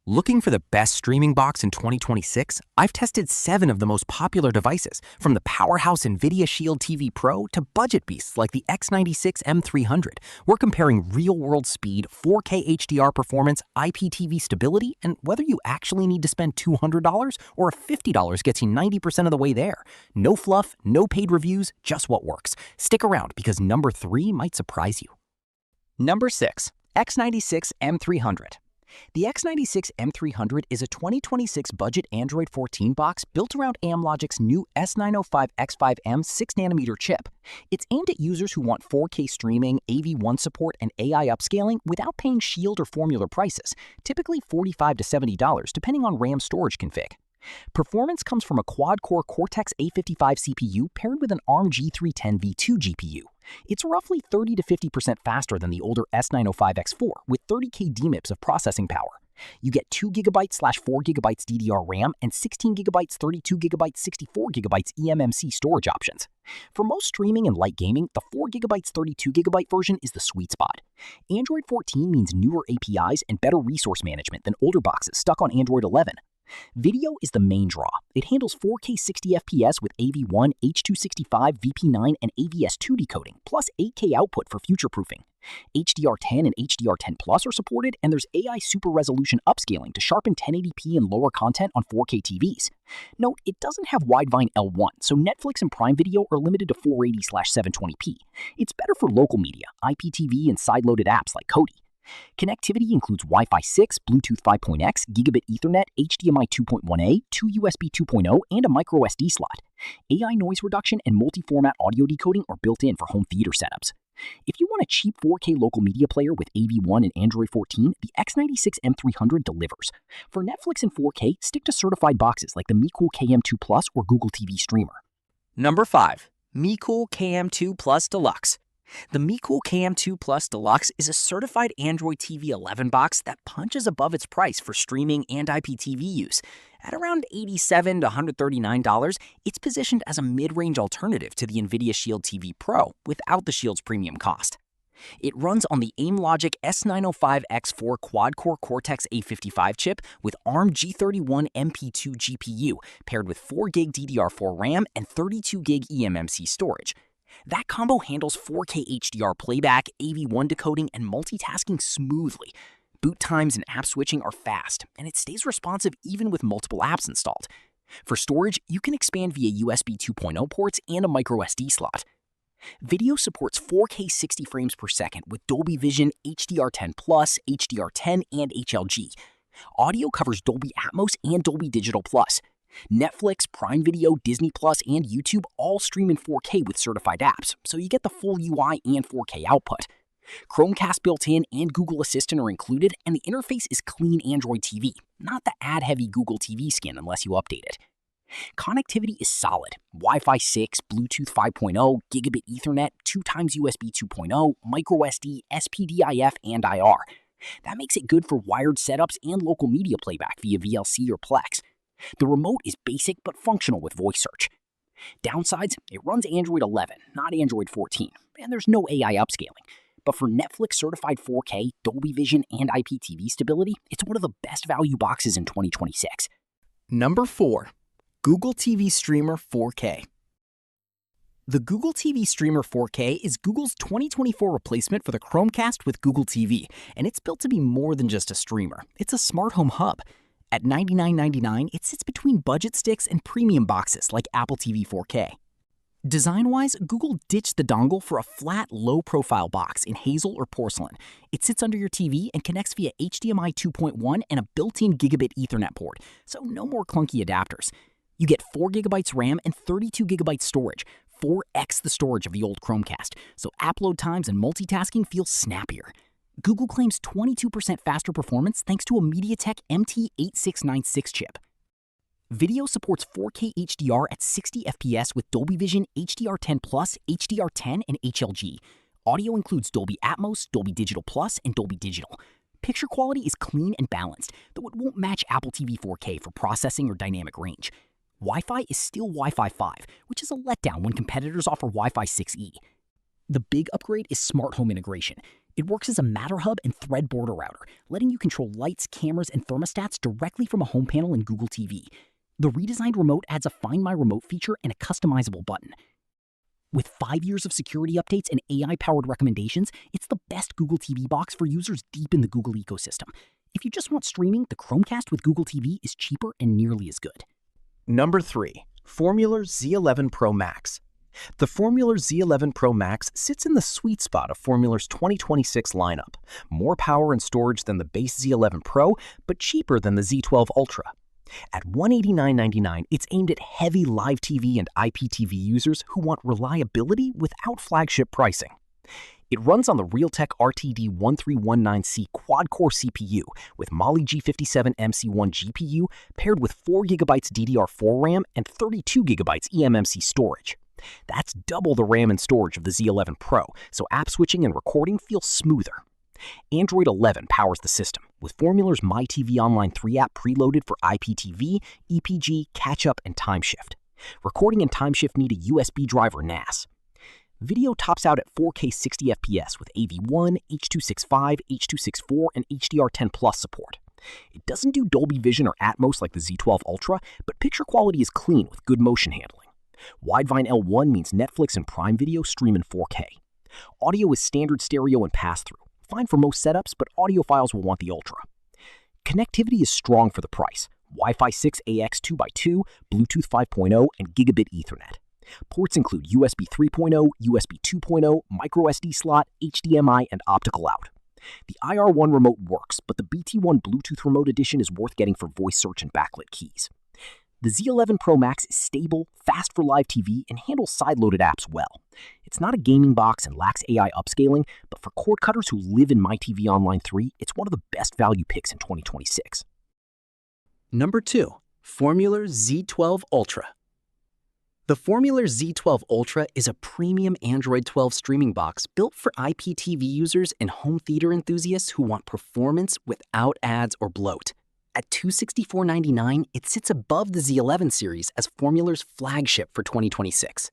Looking for the best streaming box in 2026? I've tested 7 of the most popular devices, from the powerhouse NVIDIA Shield TV Pro to budget beasts like the X96 M300. We're comparing real-world speed, 4K HDR performance, IPTV stability, and whether you actually need to spend $200 or if $50 gets you 90% of the way there. No fluff, no paid reviews, just what works. Stick around because number 3 might surprise you. Number 6. X96 M300. The X96 M300 is a 2026 budget Android 14 box built around Amlogic's new S905X5M 6nm chip. It's aimed at users who want 4K streaming, AV1 support, and AI upscaling without paying Shield or Formuler prices, typically $45 to $70 depending on RAM storage config. Performance comes from a quad-core Cortex-A55 CPU paired with an ARM G310 V2 GPU. It's roughly 30 to 50% faster than the older S905X4 with 30K DMIPS of processing power. You get 2GB/4GB DDR RAM and 16GB, 32GB, 64GB eMMC storage options. For most streaming and light gaming, the 4GB, 32GB version is the sweet spot. Android 14 means newer APIs and better resource management than older boxes stuck on Android 11. Video is the main draw. It handles 4K 60fps with AV1, H.265, VP9, and AVS2 decoding, plus 8K output for future-proofing. HDR10 and HDR10 Plus are supported, and there's AI super resolution upscaling to sharpen 1080p and lower content on 4K TVs. Note, it doesn't have Widevine L1, so Netflix and Prime Video are limited to 480/720p. It's better for local media, IPTV, and side-loaded apps like Kodi. Connectivity includes Wi-Fi 6, Bluetooth 5.x, Gigabit Ethernet, HDMI 2.1a, 2 USB 2.0, and a microSD slot. AI noise reduction and multi-format audio decoding are built in for home theater setups. If you want a cheap 4K local media player with AV1 and Android 14, the X96 M300 delivers. For Netflix and 4K, stick to certified boxes like the MECOOL KM2 Plus or Google TV Streamer. Number 5. MECOOL KM2 Plus Deluxe. The MECOOL KM2 Plus Deluxe is a certified Android TV 11 box that punches above its price for streaming and IPTV use. At around $87 to $139, it's positioned as a mid-range alternative to the NVIDIA Shield TV Pro without the Shield's premium cost. It runs on the Amlogic S905X4 quad-core Cortex-A55 chip with ARM G31 MP2 GPU paired with 4GB DDR4 RAM and 32GB eMMC storage. That combo handles 4K HDR playback, AV1 decoding, and multitasking smoothly. Boot times and app switching are fast, and it stays responsive even with multiple apps installed. For storage, you can expand via USB 2.0 ports and a microSD slot. Video supports 4K 60 frames per second with Dolby Vision, HDR10+, HDR10, and HLG. Audio covers Dolby Atmos and Dolby Digital Plus. Netflix, Prime Video, Disney Plus, and YouTube all stream in 4K with certified apps, so you get the full UI and 4K output. Chromecast built in and Google Assistant are included, and the interface is clean Android TV, not the ad-heavy Google TV skin unless you update it. Connectivity is solid. Wi-Fi 6, Bluetooth 5.0, Gigabit Ethernet, 2x USB 2.0, microSD, SPDIF, and IR. That makes it good for wired setups and local media playback via VLC or Plex. The remote is basic but functional with voice search. Downsides, it runs Android 11, not Android 14, and there's no AI upscaling. But for Netflix certified 4K, Dolby Vision, and IPTV stability, it's one of the best value boxes in 2026. Number 4. Google TV Streamer 4K. The Google TV Streamer 4K is Google's 2024 replacement for the Chromecast with Google TV, and it's built to be more than just a streamer. It's a smart home hub. At $99.99, it sits between budget sticks and premium boxes like Apple TV 4K. Design-wise, Google ditched the dongle for a flat, low-profile box in hazel or porcelain. It sits under your TV and connects via HDMI 2.1 and a built-in Gigabit Ethernet port, so no more clunky adapters. You get 4GB RAM and 32GB storage, 4x the storage of the old Chromecast, so app load times and multitasking feel snappier. Google claims 22% faster performance thanks to a MediaTek MT8696 chip. Video supports 4K HDR at 60fps with Dolby Vision, HDR10+, HDR10, and HLG. Audio includes Dolby Atmos, Dolby Digital Plus, and Dolby Digital. Picture quality is clean and balanced, though it won't match Apple TV 4K for processing or dynamic range. Wi-Fi is still Wi-Fi 5, which is a letdown when competitors offer Wi-Fi 6E. The big upgrade is smart home integration. It works as a Matter Hub and Thread border router, letting you control lights, cameras, and thermostats directly from a home panel in Google TV. The redesigned remote adds a Find My Remote feature and a customizable button. With 5 years of security updates and AI-powered recommendations, it's the best Google TV box for users deep in the Google ecosystem. If you just want streaming, the Chromecast with Google TV is cheaper and nearly as good. Number 3. Formuler Z11 Pro Max. The Formuler Z11 Pro Max sits in the sweet spot of Formular's 2026 lineup. More power and storage than the base Z11 Pro, but cheaper than the Z12 Ultra. At $189.99, it's aimed at heavy live TV and IPTV users who want reliability without flagship pricing. It runs on the Realtek RTD1319C quad-core CPU with Mali G57 MC1 GPU paired with 4GB DDR4 RAM and 32GB eMMC storage. That's double the RAM and storage of the Z11 Pro, so app switching and recording feels smoother. Android 11 powers the system, with Formula's MyTV Online 3 app preloaded for IPTV, EPG, catch-up, and time shift. Recording and time shift need a USB drive or NAS. Video tops out at 4K 60fps with AV1, H.265, H.264, and HDR10+ support. It doesn't do Dolby Vision or Atmos like the Z12 Ultra, but picture quality is clean with good motion handling. Widevine L1 means Netflix and Prime Video stream in 4K. Audio is standard stereo and pass-through. Fine for most setups, but audiophiles will want the Ultra. Connectivity is strong for the price. Wi-Fi 6 AX 2x2, Bluetooth 5.0, and Gigabit Ethernet. Ports include USB 3.0, USB 2.0, microSD slot, HDMI, and optical out. The IR1 remote works, but the BT1 Bluetooth Remote Edition is worth getting for voice search and backlit keys. The Z11 Pro Max is stable, fast for live TV, and handles side-loaded apps well. It's not a gaming box and lacks AI upscaling, but for cord cutters who live in MyTV Online 3, it's one of the best value picks in 2026. Number 2. Formuler Z12 Ultra. The Formuler Z12 Ultra is a premium Android 12 streaming box built for IPTV users and home theater enthusiasts who want performance without ads or bloat. At $264.99, it sits above the Z11 series as Formula's flagship for 2026.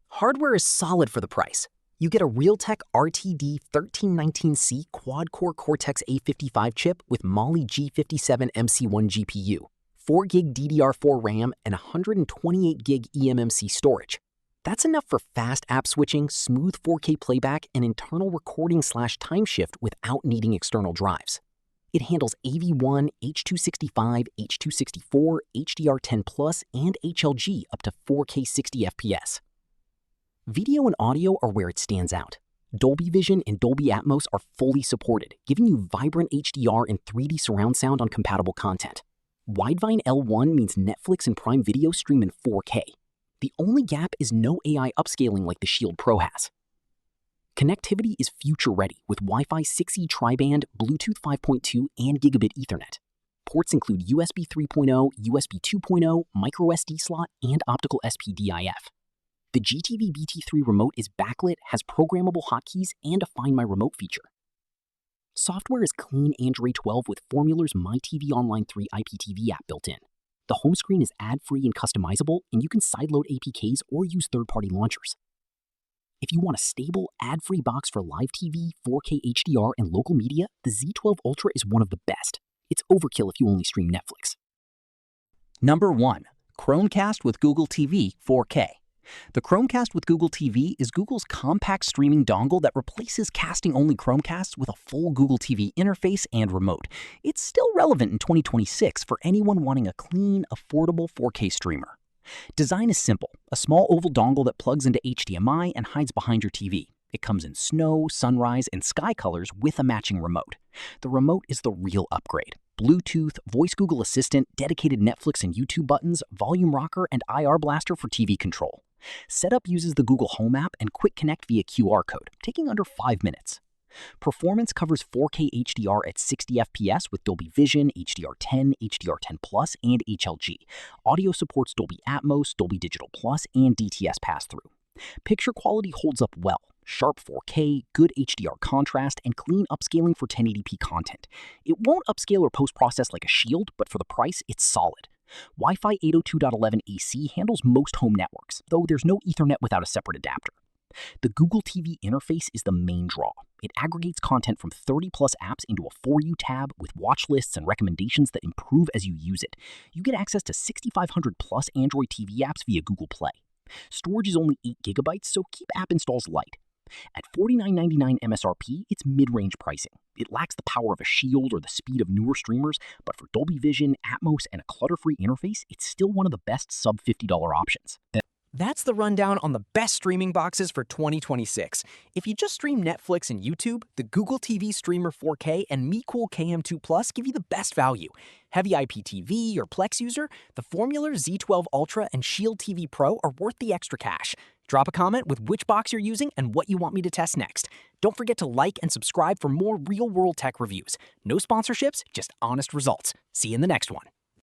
Hardware is solid for the price. You get a Realtek RTD1319C quad-core Cortex-A55 chip with Mali G57 MC1 GPU, 4GB DDR4 RAM, and 128GB eMMC storage. That's enough for fast app switching, smooth 4K playback, and internal recording/time shift without needing external drives. It handles AV1, H.265, H.264, HDR10+, and HLG up to 4K 60fps. Video and audio are where it stands out. Dolby Vision and Dolby Atmos are fully supported, giving you vibrant HDR and 3D surround sound on compatible content. Widevine L1 means Netflix and Prime Video stream in 4K. The only gap is no AI upscaling like the Shield Pro has. Connectivity is future-ready with Wi-Fi 6E tri-band, Bluetooth 5.2, and Gigabit Ethernet. Ports include USB 3.0, USB 2.0, microSD slot, and optical SPDIF. The GTV BT3 remote is backlit, has programmable hotkeys, and a Find My Remote feature. Software is clean Android 12 with Formula's MyTV Online 3 IPTV app built in. The home screen is ad-free and customizable, and you can sideload APKs or use third-party launchers. If you want a stable, ad-free box for live TV, 4K HDR, and local media, the Z12 Ultra is one of the best. It's overkill if you only stream Netflix. Number 1. Chromecast with Google TV 4K. The Chromecast with Google TV is Google's compact streaming dongle that replaces casting-only Chromecasts with a full Google TV interface and remote. It's still relevant in 2026 for anyone wanting a clean, affordable 4K streamer. Design is simple, a small oval dongle that plugs into HDMI and hides behind your TV. It comes in snow, sunrise, and sky colors with a matching remote. The remote is the real upgrade. Bluetooth, voice Google Assistant, dedicated Netflix and YouTube buttons, volume rocker, and IR blaster for TV control. Setup uses the Google Home app and quick connect via QR code, taking under 5 minutes. Performance covers 4K HDR at 60fps with Dolby Vision, HDR10, HDR10+, and HLG. Audio supports Dolby Atmos, Dolby Digital Plus, and DTS pass-through. Picture quality holds up well. Sharp 4K, good HDR contrast, and clean upscaling for 1080p content. It won't upscale or post-process like a Shield, but for the price, it's solid. Wi-Fi 802.11 AC handles most home networks, though there's no Ethernet without a separate adapter. The Google TV interface is the main draw. It aggregates content from 30-plus apps into a For You tab with watch lists and recommendations that improve as you use it. You get access to 6,500-plus Android TV apps via Google Play. Storage is only 8 gigabytes, so keep app installs light. At $49.99 MSRP, it's mid-range pricing. It lacks the power of a Shield or the speed of newer streamers, but for Dolby Vision, Atmos, and a clutter-free interface, it's still one of the best sub-$50 options. That's the rundown on the best streaming boxes for 2026. If you just stream Netflix and YouTube, the Google TV Streamer 4K and MECOOL KM2 Plus give you the best value. Heavy IPTV or Plex user, the Formuler Z12 Ultra and Shield TV Pro are worth the extra cash. Drop a comment with which box you're using and what you want me to test next. Don't forget to like and subscribe for more real-world tech reviews. No sponsorships, just honest results. See you in the next one.